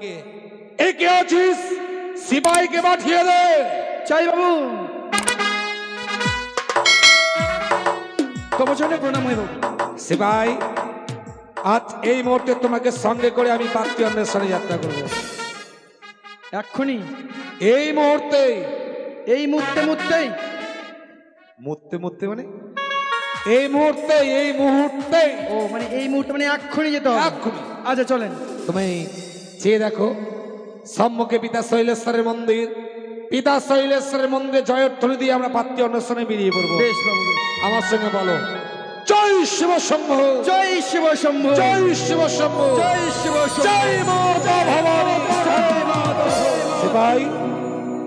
কে একে আছিস? সিপাহীকে পাঠিয়ে দে। চাই বাবু। তপচনে প্রণাম হইব। সিপাহী, আজ এই মুহূর্তে তোমাকে সঙ্গে করে আমি পাত্রী অন্বেষণে যাত্রা করব। এক্ষুনি? এই মুহূর্তে। এই মুহূর্তেই? মুহূর্তে মুহূর্তে মানে এই মুহূর্তে, এই মুহূর্তে। ও মানে এই মুহূর্তে মানে এক্ষুনি যেতে হবে? এক্ষুনি। আচ্ছা চলেন। তুমি চেয়ে দেখো, সম্মুখে পিতা শৈলেশ্বরের মন্দির। পিতা শৈলেশ্বরের মন্দিরে জয়ধ্বনি দিয়ে আমরা পাত্রী অন্বেষণে বেরিয়ে পড়বো। বেশ বাবু বেশ। আমার সঙ্গে বলো, জয় শিব শম্ভু, জয় শিব শম্ভু, জয় শিব শম্ভু, জয় শিব শম্ভু, জয় মাতা ভবানী, জয় মাতা। সিপাহী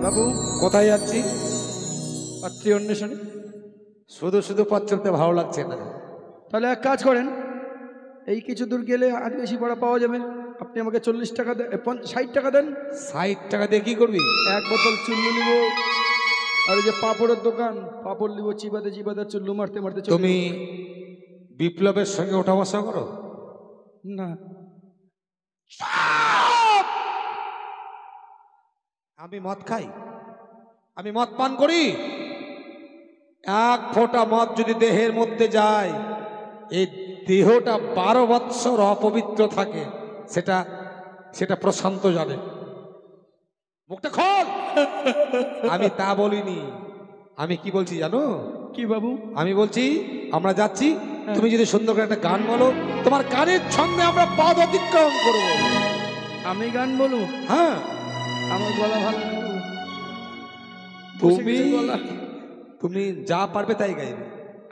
বাবু কোথায় যাচ্ছি? পাত্রী অন্বেষণে। শুধু শুধু পথ চলতে ভালো লাগছে না। তাহলে এক কাজ করেন, এই কিছু দূর গেলে আদিবাসী পাড়া পাওয়া যাবে। আপনি আমাকে 40 টাকা দেন, 60 টাকা দেন। 60 টাকা দিয়ে কি করবি? এক বোতল চুল্লু নিব, আর ওই যে পাপড়ের দোকান, পাপড় নিব, চিবাতে চিবাতে চুল্লু মারতে মারতে। তুমি বিপ্লবের সঙ্গে ওঠা বসা করো না? আমি মদ খাই, আমি মদ পান করি। এক ফোঁটা মদ যদি দেহের মধ্যে যায়, এই দেহটা 12 বৎসর অপবিত্র থাকে। সেটা সেটা প্রশান্ত জানে। মুখটা খোল। আমি তা বলিনি। আমি কি বলছি জানো? কি বাবু? আমি বলছি আমরা যাচ্ছি, তুমি যদি সুন্দর করে একটা গান বলো, তোমার গানের ছন্দে আমরা পদ অতিক্রম করব। আমি গান বলু? হ্যাঁ। আমার গলা ভালো না। তুমি তুমি যা পারবে তাই গাইবে।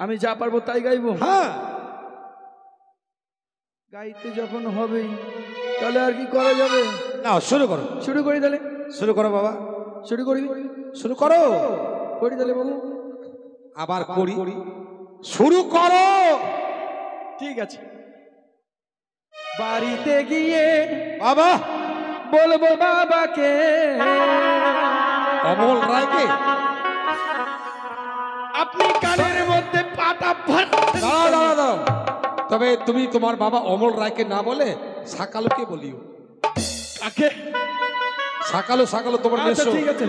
আমি যা পারবো তাই গাইবো? হ্যাঁ। গাইতে যখন হবেই তাহলে আর কি করা যাবে? না, শুরু করো। শুরু করি তাহলে? শুরু করো বাবা, শুরু করি। শুরু করো। করি তাহলে বাবু? আবার করি। শুরু করো। ঠিক আছে। বাড়িতে গিয়ে বাবা বলবো বাবাকে, অমল রায়কে। আপনি কানের মধ্যে পাটা দাঁড়াও। তবে তুমি তোমার বাবা অমল রায়কে না বলে সাকালুকে বলিও। কাকে? সাকালু তোমার আচ্ছা মেসো। ঠিক আছে।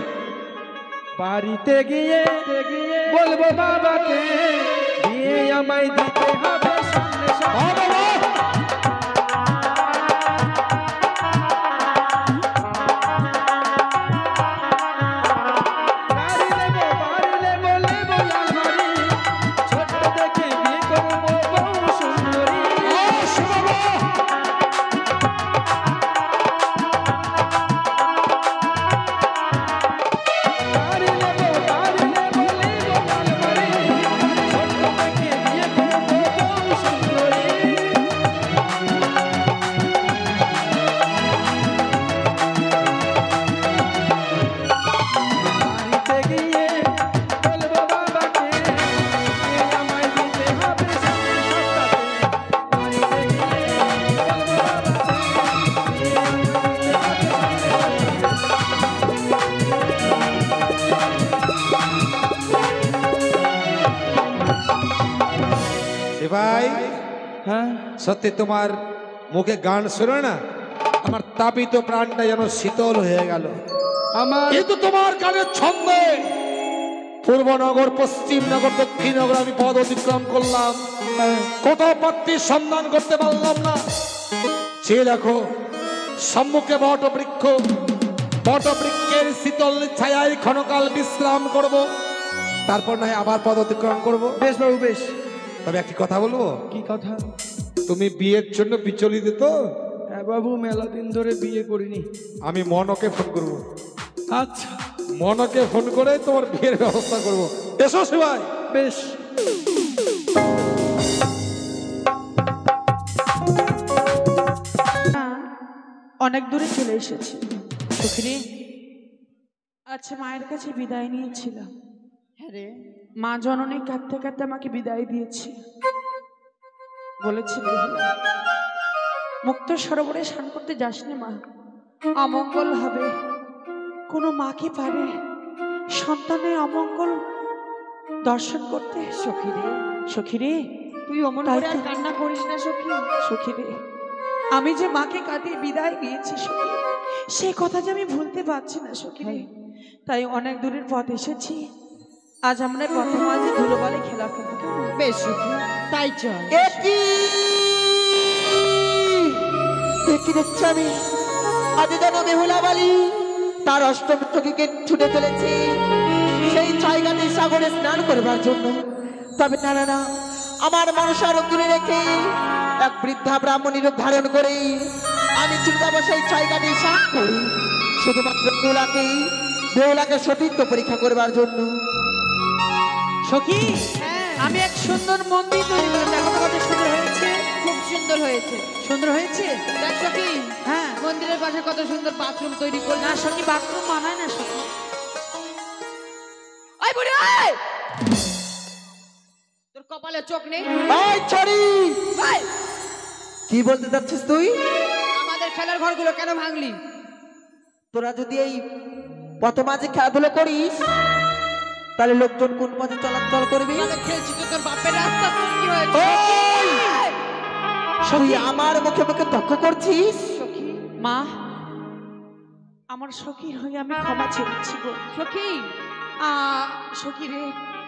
বাড়িতে গিয়ে বলবো বাবাকে, দিয়ে আমায় দিতে হবে সামনে সামনে। ভাই হ্যাঁ সত্যি তোমার মুখে গান শুনে না আমার তাপিত প্রাণটা যেন শীতল হয়ে গেল। আমার কিন্তু তোমার গানের ছন্দে পূর্বনগর, পশ্চিমনগর, দক্ষিণনগর আমি পদ অতিক্রম করলাম, কোথাও পাত্রীর সন্ধান করতে পারলাম না। সে দেখো সম্মুখে বটবৃক্ষ, বটবৃক্ষের শীতল ছায়ায় ক্ষণকাল বিশ্রাম করব, তারপর না হয় আবার পদ অতিক্রম করব। বেশ বাবু বেশ। তবে একটি কথা বলবো। কি কথা? তুমি বিয়ের জন্য বিচলিত তো? হ্যাঁ বাবু, মেলা দিন ধরে বিয়ে করিনি। আমি মনকে ফোন করব। আচ্ছা, মনকে ফোন করে তোমার বিয়ের ব্যবস্থা করব। এসো সবাই। বেশ। অনেক দূরে চলে এসেছি সুখিনী। আচ্ছা, মায়ের কাছে বিদায় নিয়েছিলাম। হ্যাঁ রে, মা জননী কাঁদতে কাঁদতে আমাকে বিদায় দিয়েছে। বলেছিল মুক্ত সরোবরে স্নান করতে যাসনি মা, অমঙ্গল হবে। কোনো মা কি পারে সন্তানের অমঙ্গল দর্শন করতে? সখিরে, সখিরে তুই অমন করে কান্না করিস না সখী। সখিরে, আমি যে মাকে কাঁদিয়ে বিদায় দিয়েছি সখী, সেই কথা যে আমি ভুলতে পারছি না সখী রে। তাই অনেক দূরের পথ এসেছি, আজ আমরা পথে মাঝে ধুলোবালি খেলা করবো। বেশ সখী, তাই চল। কি দেখছি আমি? আজ যেন বেহুলা বালি তার অষ্টম সখীকে ছুটে চলেছি সেই ছাইঘাটে সাগরে স্নান করবার জন্য। তবে না না না, আমার মনসার দূরে রেখে এক বৃদ্ধা ব্রাহ্মণী রূপ ধারণ করে আমি ছুটে যাবো সেই ছাইঘাটে স্নান করি, শুধুমাত্র বেহুলাকে সতীত্ব পরীক্ষা করবার জন্য। সখী, আমি এক সুন্দর মন্দির তৈরি করেছি, দেখো তো কত সুন্দর হয়েছে। খুব সুন্দর হয়েছে। সুন্দর হয়েছে? দেখ সখী, হ্যাঁ। মন্দিরের পাশে কত সুন্দর বাথরুম তৈরি করলি। না সখী, বাথরুম মানায় না সখী। ওই বুড়ি ওই! তোর কপালে চোখ নেই? এই ছড়ি, ভাই, কি বলতে যাচ্ছিস তুই? আমাদের খেলার ঘরগুলো কেন ভাঙলি? তোরা যদি এই পথ মাঝে খেলাধুলো করিস তাহলে লোকজন কোন পথে চলাচল করবি? আমাদের খেলছি তো তোর বাপের রাস্তা, তোর কি হয়েছে? ওই! তুই আমার মুখে মুখে তর্ক করছিস? সখী, মা, আমার সখীর হয়ে আমি ক্ষমা চেয়েছি গো। সখী, সখী রে,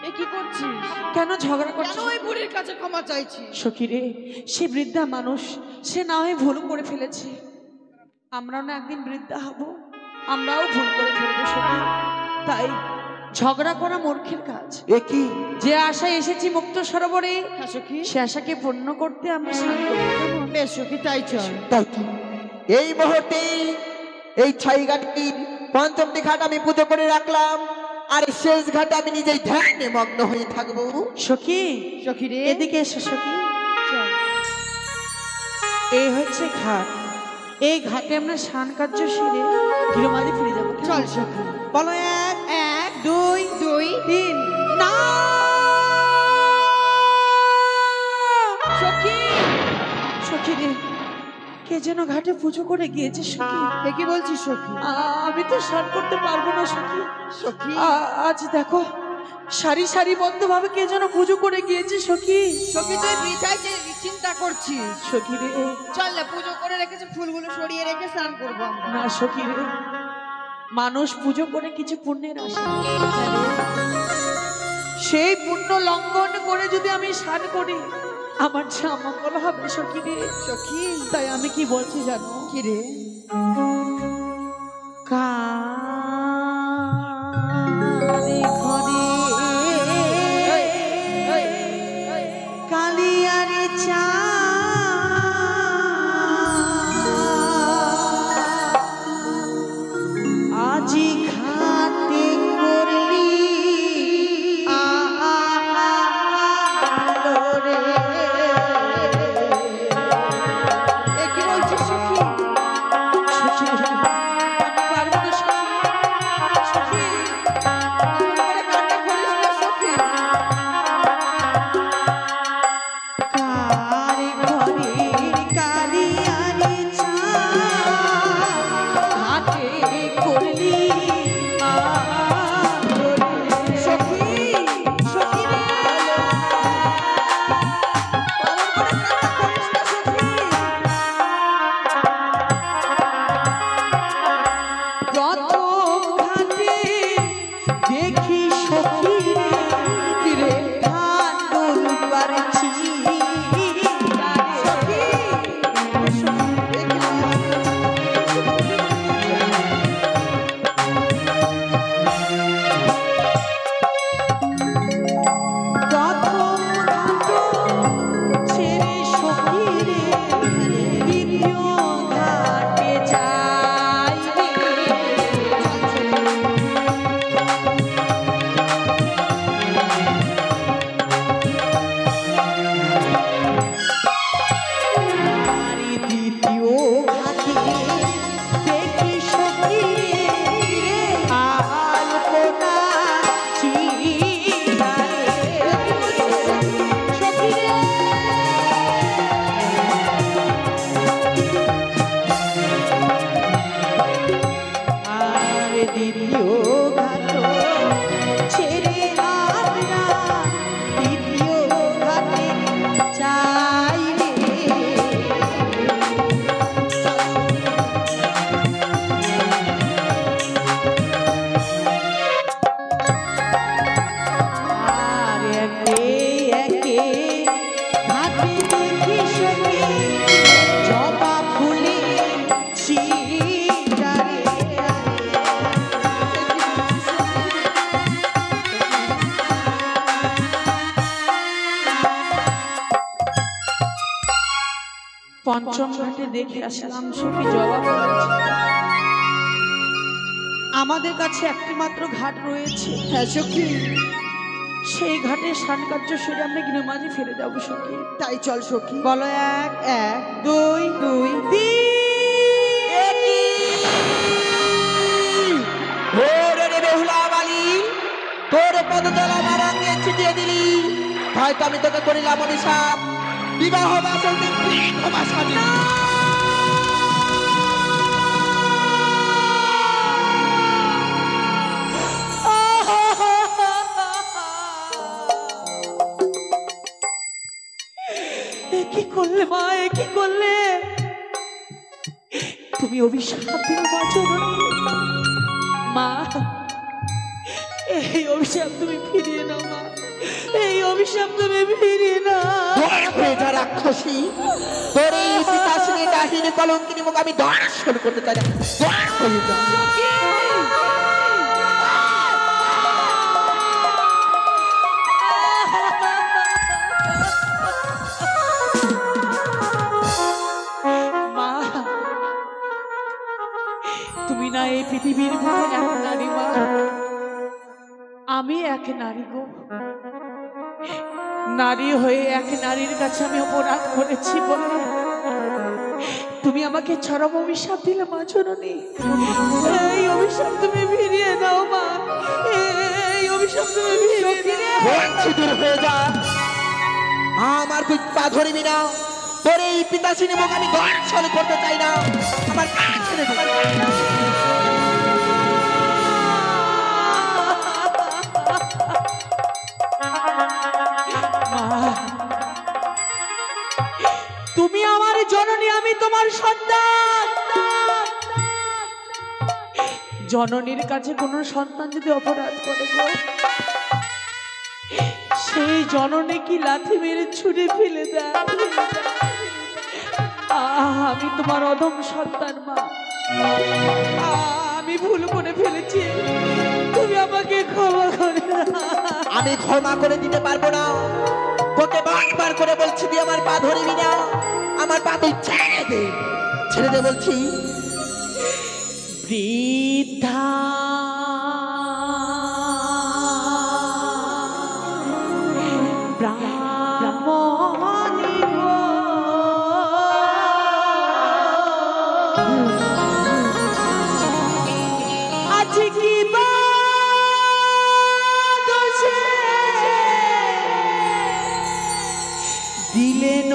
এ কি করছিস? কেন ঝগড়া কেন করছিস? ওই বুড়ির কাছে ক্ষমা চাইছিস? সখী রে, সে বৃদ্ধা মানুষ, সে না হয় ভুল করে ফেলেছে। আমরাও না একদিন বৃদ্ধা হব, আমরাও ভুল করে ফেলবো সখী। তাই ঝগড়া করা মূর্খের কাজ। এ কি? যে আশায় এসেছি মুক্ত সরোবরে, হ্যাঁ সখী, সে আশাকে পূর্ণ করতে আমরা স্নান করবো। কেমন? বেশ সখী, তাই চল। তাই তো এই মুহূর্তে এই ছাইঘাটির পঞ্চমটি ঘাট আমি পুজো করে রাখলাম, আর শেষ ঘাটে আমি নিজেই ধ্যানে মগ্ন হয়ে থাকবো। সখী, সখী রে, এদিকে এসো সখী। চল। এই হচ্ছে ঘাট, এই ঘাটে আমরা স্নান কার্য সেরে গৃহমাঝে ফিরে যাবো। চল সখী। বলো, এক এক, দুই দুই, তিন। না সখী, সখী রে, কে যেন ঘাটে পুজো করে গিয়েছে সখী। এ কি বলছিস সখী? আমি তো স্নান করতে পারবো না সখী। সখী, আজ দেখো সারি সারি বন্ধ ভাবে কে যেন পুজো করে গিয়েছে সখী। সখী তুই বৃথাই যে চিন্তা করছিস। সখী রে, চল না, পুজো করে রেখেছে, ফুলগুলো সরিয়ে রেখে স্নান করবো আমরা। না সখী রে, মানুষ পুজো করে কিছু পুণ্যের আশা, সেই পুণ্য লঙ্ঘন করে যদি আমি স্নান করি আমার যে অমঙ্গল হবে সখী রে। সখী, তাই আমি কি বলছি জানো? কি রে? কানে ঘরে কালিয়ারে চা আজি খাতে করলি আলো রে। এ কি বলছিস সখী? সখী ঘাটে দেখে আসলাম, সখী জবাব বলেছে আমাদের কাছে একটি মাত্র ঘাট রয়েছে। হ্যাঁ সখী, সেই ঘাটে স্নান কার্য সেরে আমরা গৃহমাঝে ফিরে যাবো সখী। তাই চল সখী। বলো এক এক দুই দুই তিন। ওরে রে বেহুলা বালি, তোর পদতল আমার অঙ্গে ছিটিয়ে দিলি, হয়তো আমি তোকে করিলাম অভিশাপ, বিবাহ বাসন ক্ষমা স্বামী। কি করলে মা, কি করলে? তুমি অভিশাপ দিলে মা জননী। মা, এই অভিশাপ তুমি ফিরিয়ে নাও মা, এই অভিশাপ তুমি ফিরিয়ে নাও। রাক্ষসী, তোর এই পিতাশ্রী ডাহিনী কলঙ্কিনী মুখ আমি দর্শন করতে চাই না। মা, তুমি না এই পৃথিবীর বুকে এক নারী মা, আমি এক নারী গো। নারী হয়ে এক নারীর কাছে আমি অপরাধ করেছি বলে তুমি আমাকে চরম অভিশাপ দিলে মা জননী। এই অভিশাপ তুমি ফিরিয়ে নাও মা, এই অভিশাপ তুমি ফিরিয়ে নাও। দূর হয়ে যা, আমার তুই পা ধরবি না, তোর এই পিতাশ্রী মুখ আমি দর্শন করতে চাই না। আমার ছেড়ে দে। তুমি আমার জননী, আমি তোমার সন্তান। জননীর কাছে কোন সন্তান যদি অপরাধ করে গো, সেই জননী কি লাথি মেরে ছুঁড়ে ফেলে দেয়। আমি তোমার অধম সন্তান মা, আমি ভুল করে ফেলেছি, তুমি আমাকে ক্ষমা করে দাও। আমি ক্ষমা করে দিতে পারবো না, তোকে বারবার করে বলছি তুই আমার পা ধরবি না, আমার পা তুই ছেড়ে দে, ছেড়ে দে বলছি। বৃদ্ধা ব্রাহ্মণী গো, আজ কি বা দোষে দিলেন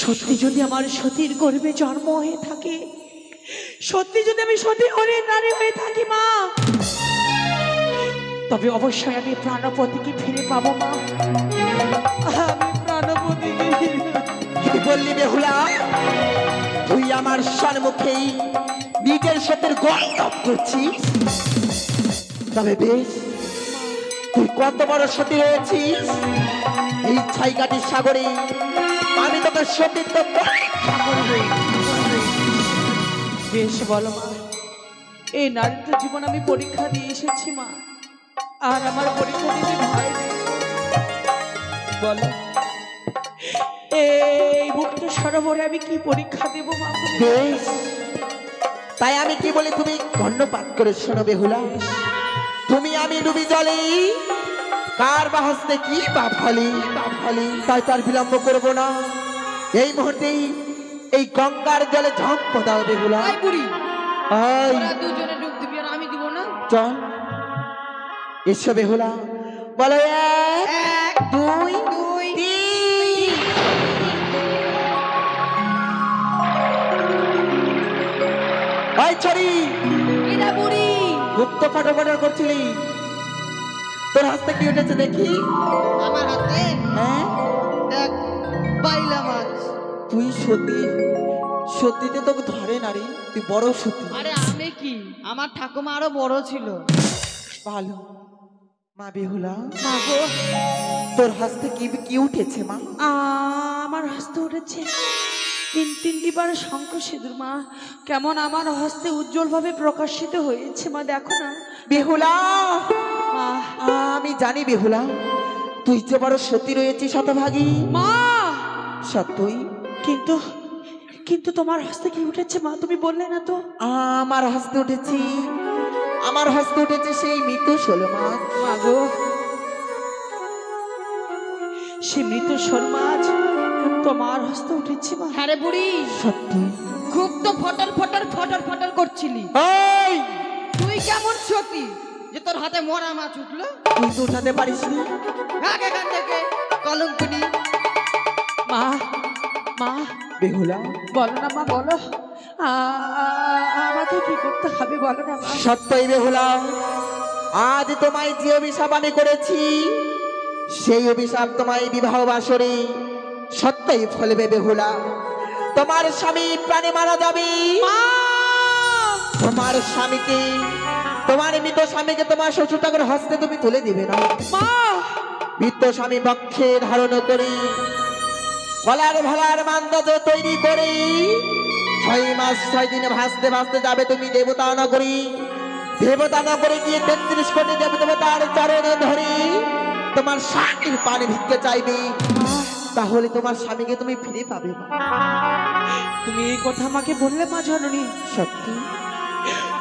সত্যি যদি আমার সতীর গর্ভে জন্ম হয়ে থাকে, সত্যি যদি আমি সতী হরিণ নারী হয়ে থাকি মা, তবে অবশ্যই আমি প্রাণপতিকে ফিরে পাবো মা। আমি প্রাণপতিকে ফিরে পাবো। কি বললি বেহুলা? তুই আমার সম্মুখেই নিজের সত্যের গৌরব করছিস? তবে বেশ, তুই কত বড় সতী হয়েছিস? এই ছাইকাটির সাগরে আমি তোকে সতীত্ব পরীক্ষা করব। বেশ বলো মা, এই নারীত্ব জীবন আমি পরীক্ষা দিয়ে এসেছি মা, আর আমার পরীক্ষা দিতে ভয় নেই। বলো এই মুক্ত সরোবরে আমি কি পরীক্ষা দেবো মা? বেশ, তাই আমি কি বলি তুমি কর্ণপাত করে শোনো বেহুলা। তুমি আমি ডুবি জলে, কার বা হস্তে কি বা ফলে, তাই তার বিলম্ব করবো না। এই মুহূর্তেই এই গঙ্গার জলে ঝম্প দাও বেহুলা। আই বুড়ি, আই তোরা দুজনে ডুব দিবি আর আমি দিব না। চল এসো বেহুলা। বলো এক, এক, দুই, দুই, তিন। ওই ছড়ি, কিরা বুড়ি? গুপ্ত ফটোফটার করছিলি, তোর হাতে কি উঠেছে দেখি। আমার হাতে হ্যাঁ, দেখ বাইলা মাছ। তুই সত্যি সত্যিতে তোকে ধরে না রে, তুই বড় সত্যি। আরে আমি কি, আমার ঠাকুমা আরো বড় ছিল। ভালো মা বেহুলা, মা গো, তোর হাতে কি কি উঠেছে মা? আমার হস্তে উঠেছে তিনটি বার শঙ্খ সিঁদুর মা। কেমন আমার হস্তে উজ্জ্বল ভাবে প্রকাশিত হয়েছে মা, দেখো না বেহুলা, মা। আমি জানি বেহুলা, তুই যে বড় সত্যি রয়েছিস শতভাগী। মা সত্যই, কিন্তু কিন্তু তোমার হস্তে কি উঠেছে মা? তুমি বললে না তো। আমার হস্তে উঠেছি, আমার হস্তে উঠেছে সেই মৃত 16 মাছ। মা গো, সে মৃত শোল মাছ তোমার হস্তে উঠেছে মা? হ্যাঁ রে বুড়ি, সত্যি। খুব তো ফটর ফটর ফটর ফটর করছিলি। এই, তুই কেমন সতী যে তোর হাতে মরা মাছ উঠলো? তুই তো উঠাতে পারিস না। ভাগ এখান থেকে কলঙ্কনি। মা মা বেহুলা, বলো না মা, বলো আমাকে কি করতে হবে বলো না মা। সত্যই বেহুলা, আজ তোমায় যে অভিশাপ আমি করেছি, সেই অভিশাপ তোমায় বিবাহ বাসরে সত্যই ফলবে বেহুলা। তোমার স্বামী প্রাণে মারা যাবে। তোমার স্বামীকে, তোমার মৃত স্বামীকে তোমার শ্বশুর ঠাকুর হস্তে তুমি তুলে দিবে না। মা মৃত স্বামী বক্ষে ধারণ করে কলার ভালার মান্দাজ তৈরি করে 6 মাস 6 দিনে ভাসতে ভাসতে যাবে তুমি দেবতা নগরী। দেবতা নগরে গিয়ে 33 কোটি দেবতার চরণে ধরে তোমার স্বামীর পানি ভিক্ষে চাইবে, তাহলে তোমার স্বামীকে তুমি ফিরে পাবে। তুমি এই কথা আমাকে বললে মা জননী? সত্যি।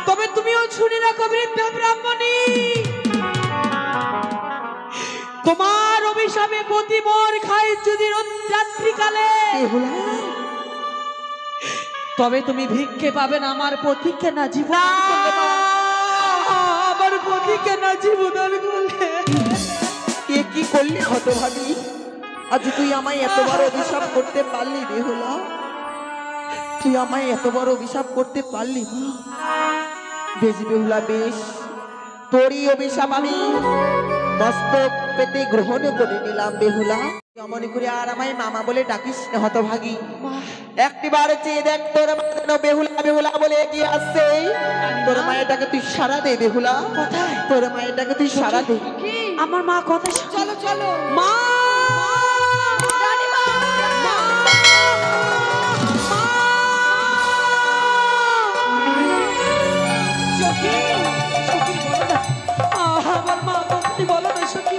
তবে তুমিও শুনি রাখো বৃদ্ধা ব্রাহ্মণী, তোমার অভিশাপে পতি মোর খাই যদি রাত্রিকালে, তবে তুমি ভিক্ষে পাবেন আমার পতিকে না জীবন করলে মা। আমার পতিকে না জীবন করলে। এ কি করলি হতভাগী? আজ তুই আমায় এত বড় অভিশাপ করতে পারলি বেহুলা? তুই আমায় এত বড় অভিশাপ করতে পারলি মা? বেশ বেহুলা, বেশ, তোরই অভিশাপ আমি মস্তক পেতে গ্রহণ করে নিলাম বেহুলা। মনে করে আর আমায় মামা বলে ডাকিস না হতভাগী। একটিবার চেয়ে দেখ তোর মা যেন বেহুলা বেহুলা বলে এগিয়ে আসছে। তোর মায়েটাকে তুই সারা দে বেহুলা। কোথায়? তোর মায়েটাকে তুই সারা দে। আমার মা কথা চলো চলো মা। রানীমা। সখী, সখী বলো না, আমার মা কথা বলো না সখী।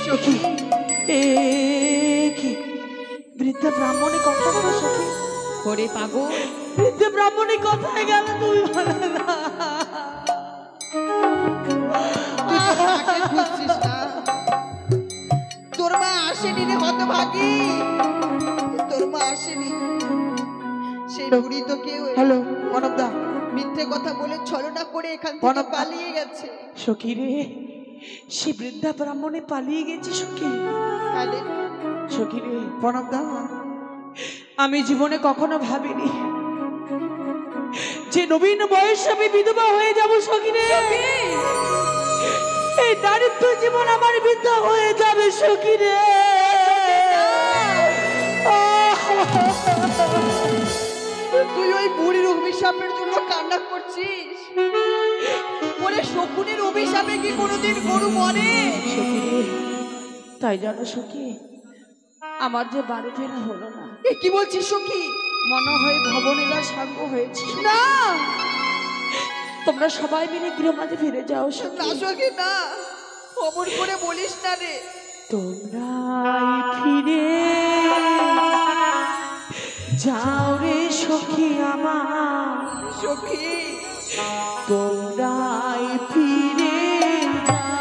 সখী, কি বৃদ্ধা ব্রাহ্মণী কথা বলো সখী? ওরে পাগল, বৃদ্ধা ব্রাহ্মণী কোথায় গেল তুমি বলো না? তুই তো মাকে খুঁজছিস না? তোর মা আসেনি রে হতভাগী, তোর মা আসেনি। সেই বুড়ি তো কেউ হ্যালো প্রণবদা, মিথ্যে কথা বলে ছলনা করে এখান থেকে প্রণব- পালিয়ে গেছে। সখী রে, সে বৃদ্ধা ব্রাহ্মণে পালিয়ে গেছে সখী। তাহলে সখী রে, প্রণবদা, আমি জীবনে কখনো ভাবিনি যে নবীন বয়সে আমি বিধবা হয়ে যাব সখী রে। এই দারিদ্র জীবন আমার বৃদ্ধা হয়ে যাবে সখী রে। তুই ওই বুড়ির অভিশাপের জন্য কান্না করছিস? ওরে শকুনের অভিশাপে কি কোনোদিন গরু মরে? সখী রে, তাই জানো সখী, আমার যে বাড়ি ফেরা হলো না। এ কি বলছিস সখী? মনে হয় ভবনীলা সাঙ্গ হয়েছে। না তোমরা সবাই মিলে গৃহমাঝে ফিরে যাও না সখী। সখী না, অমর করে বলিস না রে। তোমরাই ফিরে যাও রে সখী আমার, সখী তোমরাই ফিরে যাও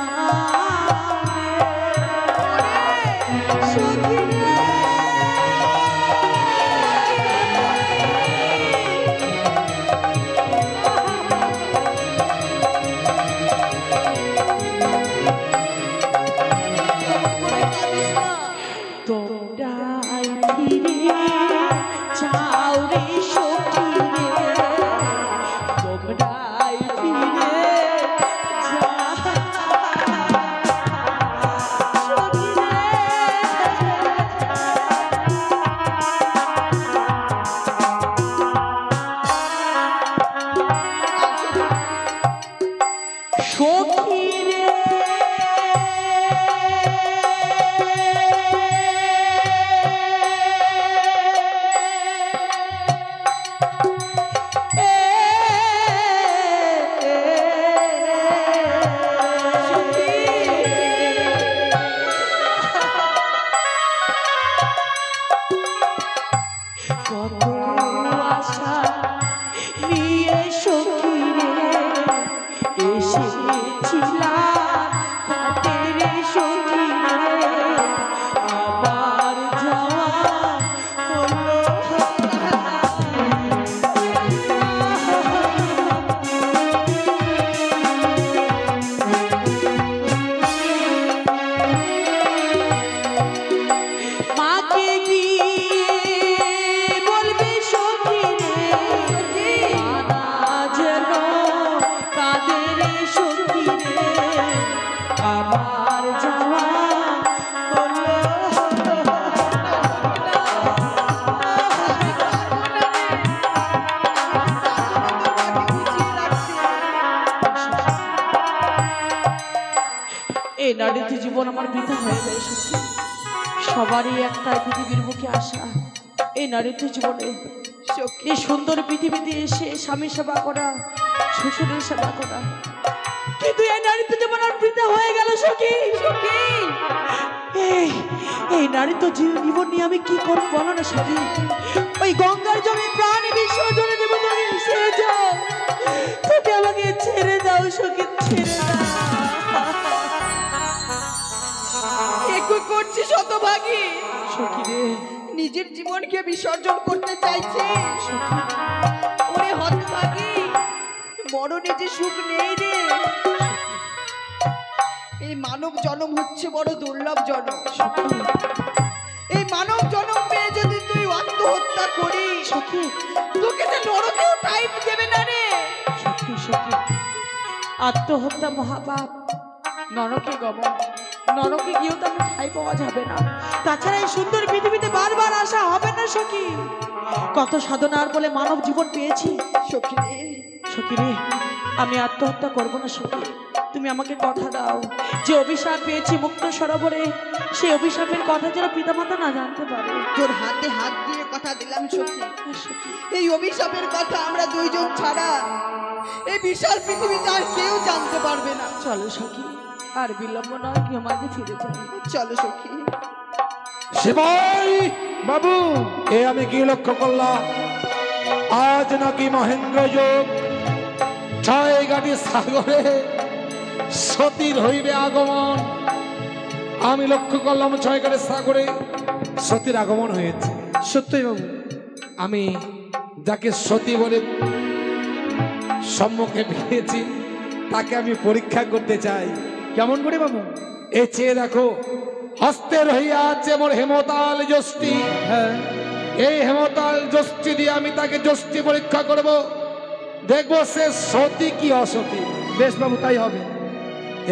সখী রে। তোমরাই ফিরে যাও রে সখী রে, তোমরাই ফিরে যাও সখী রে। সখী রে কত আশা নিয়ে সখী রে এসেছিলাম হাতে রে সখী রে, আবার যাওয়া হলো। মাকে গিয়ে বলবে সখী রে, মানা যেন কাঁদে রে সখী রে, আমার যাওয়া হলো। এই নারীতে জীবন আমার বৃথা হয়ে যায় সত্যি। সবারই একটা পৃথিবীর বুকে আসা, এই নারীতে জীবনে এই সুন্দর পৃথিবীতে এসে স্বামীর সেবা করা, শ্বশুরের সেবা করা, কিন্তু এই নারীতে জীবন আর বৃথা হয়ে গেল সখী। এই নারী তো জীবন নিয়ে আমি কি করবো বলো না সখী। ওই গঙ্গার জমি প্রাণ বিসর্জনে দেবো, তুমি ছেড়ে যাও, তুমি আমাকে ছেড়ে দাও সখী, ছেড়ে দাও। একটু করছিস হতভাগী, সখী রে, নিজের জীবনকে বিসর্জন করতে চাইছিস? সখী, ওরে হতভাগী, মরণে যে সুখ নেই রে। এই মানব জন্ম হচ্ছে বড় দুর্লভ জন্ম। সখী, এই মানব জন্ম পেয়ে যদি তুই আত্মহত্যা করিস, সখী, তোকে যে নরকেও টাইম দেবে না রে। সত্যি সত্যি, আত্মহত্যা মহাপাপ, নরকে গমন, নরকে গিয়েও তো আমার ঠাঁই পাওয়া যাবে না। তাছাড়া এই সুন্দর পৃথিবীতে বারবার আসা হবে না সখী। কত সাধনার বলে মানব জীবন পেয়েছি সখী রে, সখী রে, আমি আত্মহত্যা করব না সখী। তুমি আমাকে কথা দাও যে অভিশাপ পেয়েছি মুক্ত সরোবরে, সেই অভিশাপের কথা যেন পিতামাতা না জানতে পারে। তোর হাতে হাত দিয়ে কথা দিলাম সখী, সখী, এই অভিশাপের কথা আমরা দুইজন ছাড়া এই বিশাল পৃথিবীতে আর কেউ জানতে পারবে না। চলো সখী, আর বিলম্ব নয়, গৃহমাঝে ফিরে যাই। চলো সখী। সেবাই বাবু, এ আমি কি লক্ষ্য করলাম, আজ নাকি মহেন্দ্র যোগ, ছয় গাড়ি সাগরে সতীর হইবে আগমন। আমি লক্ষ্য করলাম ছয় গাড়ি সাগরে সতীর আগমন হয়েছে। সত্যই বাবু, আমি যাকে সতী বলে সম্মুখে পেয়েছি তাকে আমি পরীক্ষা করতে চাই। কেমন করে বাবু? এ চেয়ে দেখো, হস্তে রহিয়া আছে মোর হেমতাল যষ্টি, হ্যাঁ, এই হেমতাল যষ্টি দিয়ে আমি তাকে যষ্টি পরীক্ষা করব, দেখবো সে সতী কি অসতী। বেশ বাবু, তাই হবে।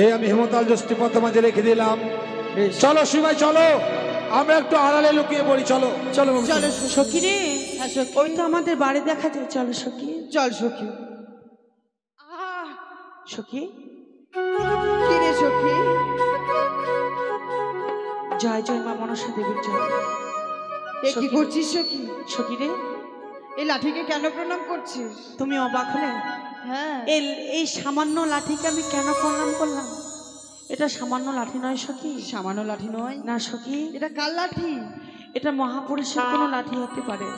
এই আমি হেমতাল যষ্টি পথ মাঝে রেখে দিলাম। বেশ, চলো শিবাই চলো, আমরা একটু আড়ালে লুকিয়ে পড়ি। চলো চলো বাবু, চলো চলো। সখী রে, হ্যাঁ সখী, ওই তো আমাদের বাড়ি দেখা যায়, চলো সখী। চল সখী। সখী, কি রে সখী? জয় জয় মা মনসা দেবীর জয়। এ কি করছিস সখী? সখী রে, এই লাঠিকে কেন প্রণাম করছিস? তুমি অবাক হলে? হ্যাঁ, এই সামান্য লাঠিকে আমি কেন প্রণাম করলাম? এটা সামান্য লাঠি নয় সখী। সামান্য লাঠি নয় না সখী, এটা কার লাঠি? এটা মহাপুরুষের কোনো লাঠি হতে পারে।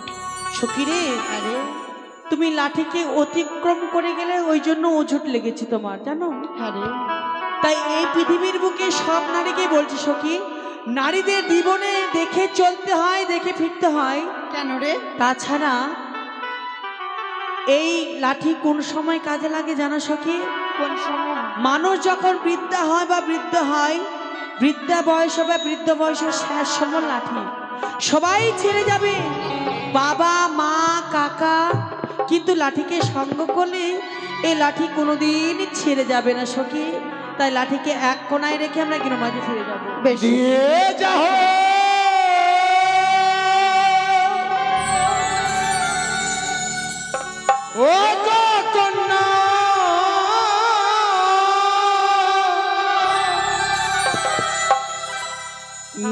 সখী রে, আরে তুমি লাঠিকে অতিক্রম করে গেলে ওই জন্য ওঝট লেগেছে তোমার, জানো? হ্যাঁ রে, তাই এই পৃথিবীর বুকে সব নারীকে বলছি সখী, নারীদের জীবনে দেখে চলতে হয়, দেখে ফিরতে হয়। কেন রে? তাছাড়া এই লাঠি কোন সময় কাজে লাগে জানো সখী? কোন সময়? মানুষ যখন বৃদ্ধা হয় বা বৃদ্ধ হয়, বৃদ্ধা বয়স বা বৃদ্ধ বয়সের শেষ সময় লাঠি সবাই ছেড়ে যাবে, বাবা মা কাকা, কিন্তু লাঠিকে সঙ্গ করলে এই লাঠি কোনোদিন ছেড়ে যাবে না সখী। তাই লাঠিকে এক কোনায় রেখে আমরা গৃহমাঝে ফিরে যাবো। বেশ, দিয়ে যাও ও গো কন্যা,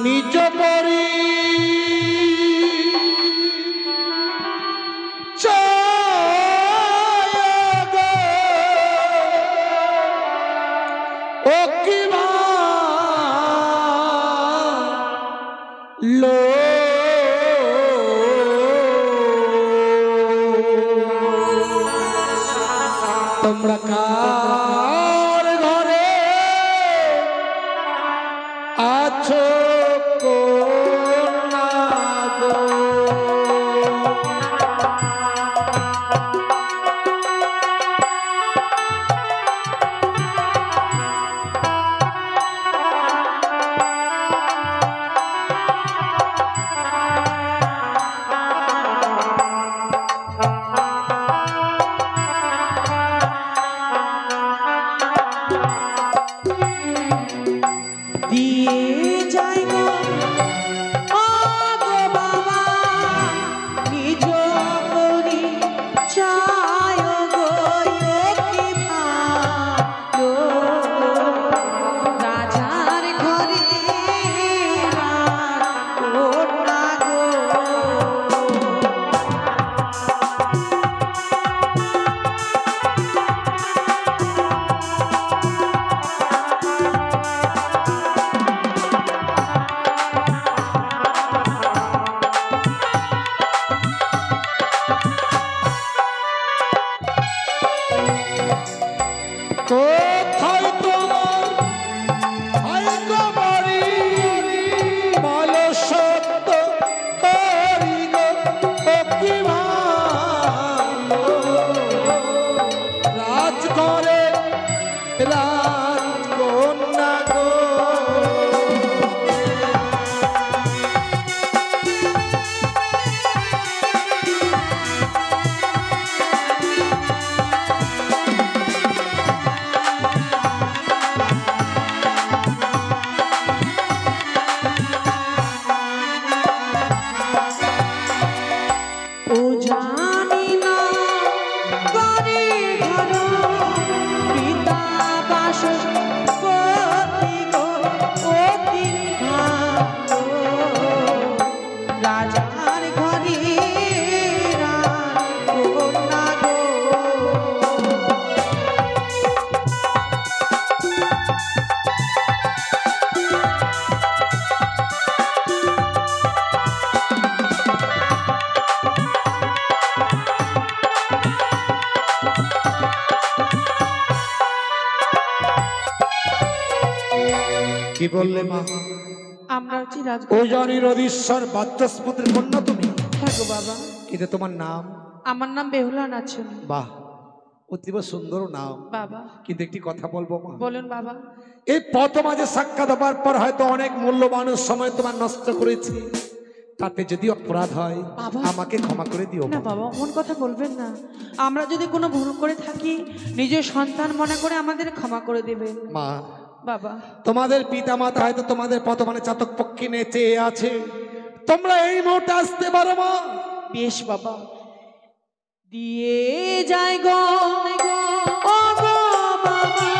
নিজ পরি ও কি লো তোমরা কার ঘরে আছো কন্যা গো? দিয়ে যাই গো ও গো বাবা, নিজ করি চায় গো কি ভালো, রাজার ঘরে কন্যা গো। কোথায় তোমার ভাগ্য বাড়ি, বলো সত্য করি গো ও কি ভালো, রাজঘরে রাজকন্যা গো। ও জানি না বাড়ি ঘর পিতা বাস পতি গো অতি ভালো, রাজার ঘরে রাজকন্যা গো। কি বললে মা? আমরা হচ্ছি ও রাজকন্যা। জানি রবীশ্বর বাচস্পতির কন্যা তুমি, হ্যাঁ গো বাবা, কিন্তু তোমার নাম? আমার নাম বেহুলা নাচুনি। বাহ, অতীব সুন্দর নাম। বাবা কিন্তু একটি কথা বলবো মা, বলুন বাবা। এই পথ মাঝে সাক্ষাৎ হবার পর হয়তো অনেক মূল্যবান সময় তোমার নষ্ট করেছি, তাতে যদি অপরাধ হয় বাবা। আমাকে ক্ষমা করে দিও না মা। বাবা, অমন কথা বলবেন না। আমরা যদি কোনো ভুল করে থাকি নিজের সন্তান মনে করে আমাদের ক্ষমা করে দেবেন মা, বাবা। তোমাদের পিতা মাতা হয়তো তোমাদের বর্তমানে চাতক পক্ষী নিয়ে চেয়ে আছে, তোমরা এই মুহূর্তে আসতে পারো মা। বেশ বাবা, দিয়ে যায় গো ও গো বাবা,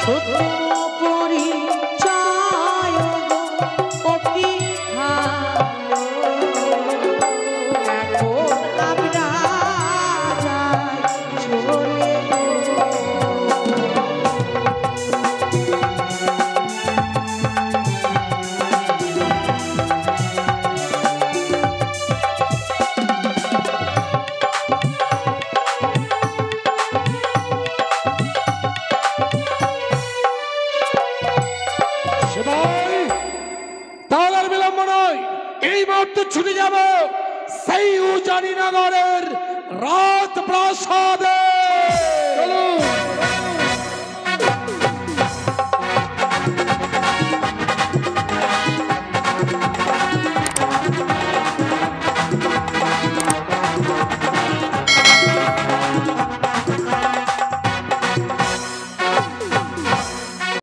সত্য পরিচয় গো, অতি ভালো। এখন আমরা যাই চলে গো। সেবাই, তাহলে আর বিলম্ব নয়, এই মুহূর্তে ছুটে যাব সেই উজানি নগরে।